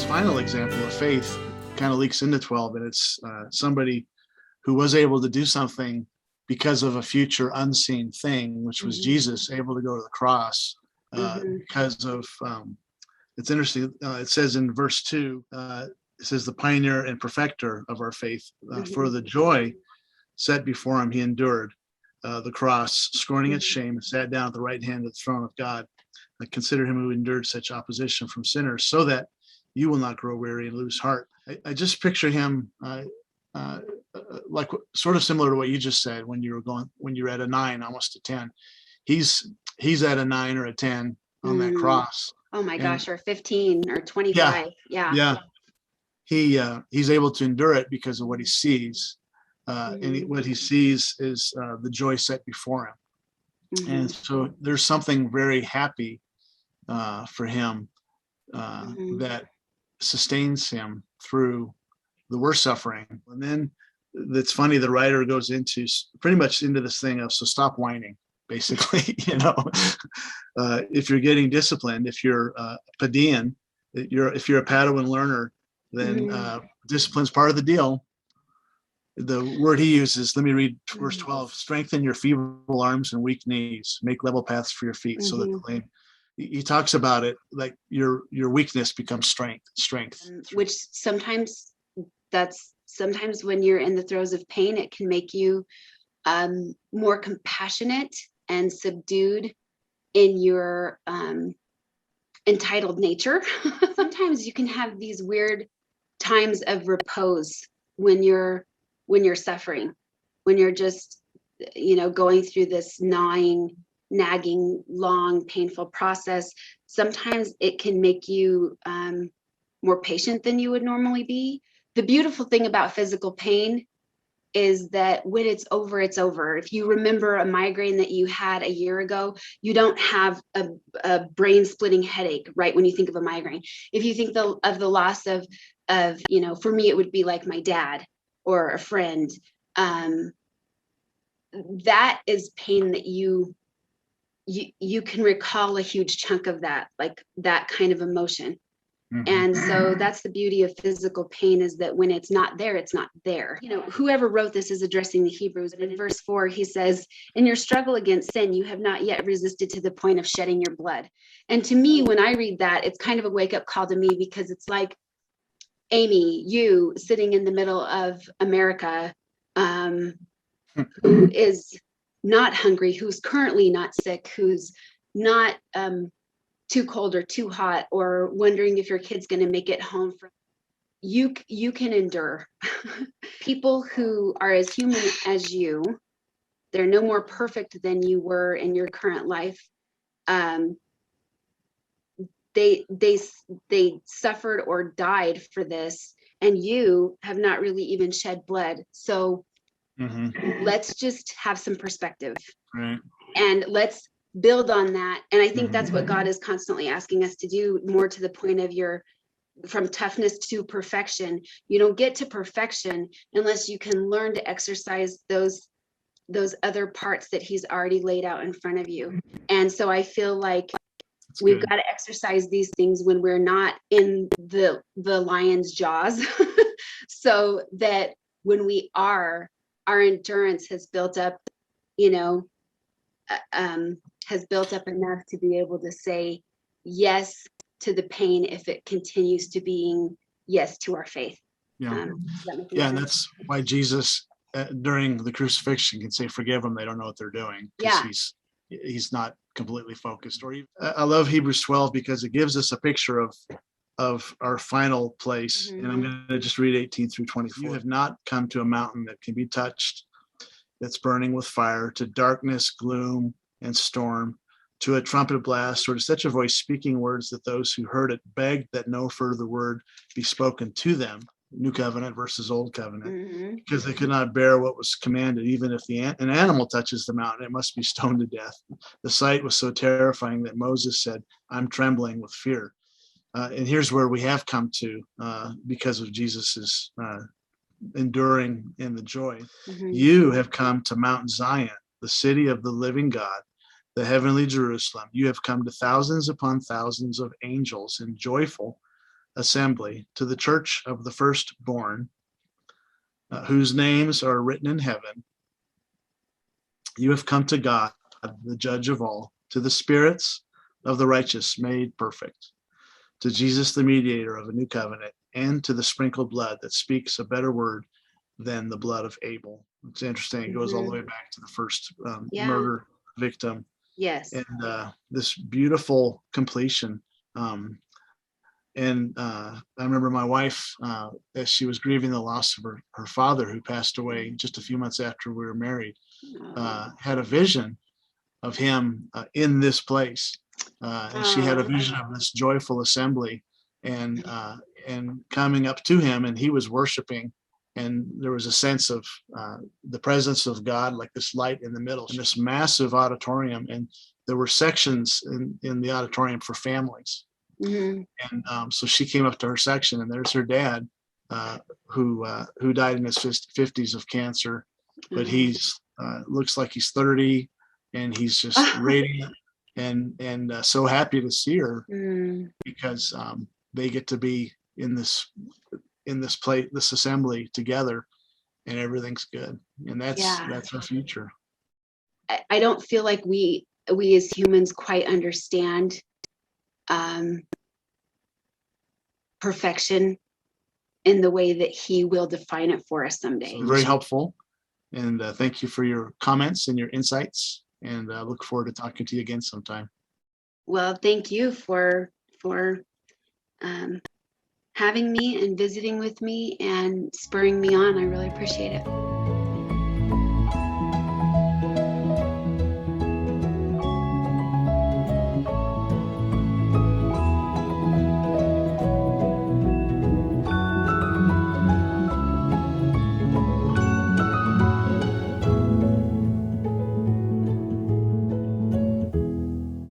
This final example of faith kind of leaks into 12, and it's somebody who was able to do something because of a future unseen thing, which was Jesus able to go to the cross because of, it's interesting, it says in verse 2, it says the pioneer and perfecter of our faith, for the joy set before him, he endured the cross, scorning its shame, and sat down at the right hand of the throne of God. I consider him who endured such opposition from sinners, so that you will not grow weary and lose heart. I just picture him like sort of similar to what you just said when you were at a 9, almost a 10. He's at a 9 or a 10 on that cross. Oh my gosh, or 15 or 25. Yeah. He's able to endure it because of what he sees. And what he sees is the joy set before him. And so there's something very happy for him that sustains him through the worst suffering. And then it's funny, the writer goes into pretty much into this thing of, so stop whining, basically. If you're getting disciplined, if you're Padian, if you're a Padawan learner, then discipline's part of the deal. The word he uses, let me read verse 12, strengthen your feeble arms and weak knees, make level paths for your feet so that the lame. He talks about it like your weakness becomes strength. Which sometimes when you're in the throes of pain, it can make you more compassionate and subdued in your entitled nature. Sometimes you can have these weird times of repose when you're suffering, when you're just, going through this gnawing, nagging, long, painful process. Sometimes it can make you more patient than you would normally be. The beautiful thing about physical pain is that when it's over, it's over. If you remember a migraine that you had a year ago, you don't have a brain splitting headache, right? When you think of a migraine, if you think of the loss of, for me, it would be like my dad or a friend. That is pain that you can recall a huge chunk of that, like that kind of emotion. And so that's the beauty of physical pain, is that when it's not there, it's not there. Whoever wrote this is addressing the Hebrews. And in verse 4, he says, in your struggle against sin, you have not yet resisted to the point of shedding your blood. And to me, when I read that, it's kind of a wake up call to me, because it's like, Amy, you sitting in the middle of America, who is not hungry, who's currently not sick, who's not too cold or too hot, or wondering if your kid's going to make it home from you can endure. People who are as human as you, they're no more perfect than you were in your current life. They suffered or died for this, and you have not really even shed blood. So let's just have some perspective, right, and let's build on that. And I think that's what God is constantly asking us to do, more to the point of from toughness to perfection. You don't get to perfection unless you can learn to exercise those other parts that he's already laid out in front of you. And so I feel like we've got to exercise these things when we're not in the lion's jaws, so that when we are, our endurance has built up, has built up enough to be able to say yes to the pain if it continues to being yes to our faith. And that's why Jesus during the crucifixion can say, forgive them, they don't know what they're doing, because he's not completely focused. Or I love Hebrews 12 because it gives us a picture of our final place. And I'm going to just read 18 through 24. You have not come to a mountain that can be touched, that's burning with fire, to darkness, gloom, and storm, to a trumpet blast, or to such a voice speaking words that those who heard it begged that no further word be spoken to them. New covenant versus old covenant, because they could not bear what was commanded. Even if an animal touches the mountain, it must be stoned to death. The sight was so terrifying that Moses said, I'm trembling with fear. And here's where we have come to, because of Jesus's enduring in the joy. You have come to Mount Zion, the city of the living God, the heavenly Jerusalem. You have come to thousands upon thousands of angels in joyful assembly, to the church of the firstborn, whose names are written in heaven. You have come to God, the judge of all, to the spirits of the righteous made perfect, to Jesus, the mediator of a new covenant, and to the sprinkled blood that speaks a better word than the blood of Abel. It's interesting. It goes all the way back to the first murder victim. Yes. And this beautiful completion. I remember my wife, as she was grieving the loss of her father, who passed away just a few months after we were married, had a vision of him in this place. And she had a vision of this joyful assembly and coming up to him, and he was worshiping. And there was a sense of the presence of God, like this light in the middle, in this massive auditorium. And there were sections in the auditorium for families. Mm-hmm. And so she came up to her section, and there's her dad, who died in his 50s of cancer, but he's looks like he's 30, and he's just radiant and so happy to see her because they get to be in this place, this assembly together, and everything's good, and that's our future. I don't feel like we as humans quite understand perfection in the way that he will define it for us someday. So very helpful, and thank you for your comments and your insights, and I look forward to talking to you again sometime. Well, thank you for having me and visiting with me and spurring me on. I really appreciate it.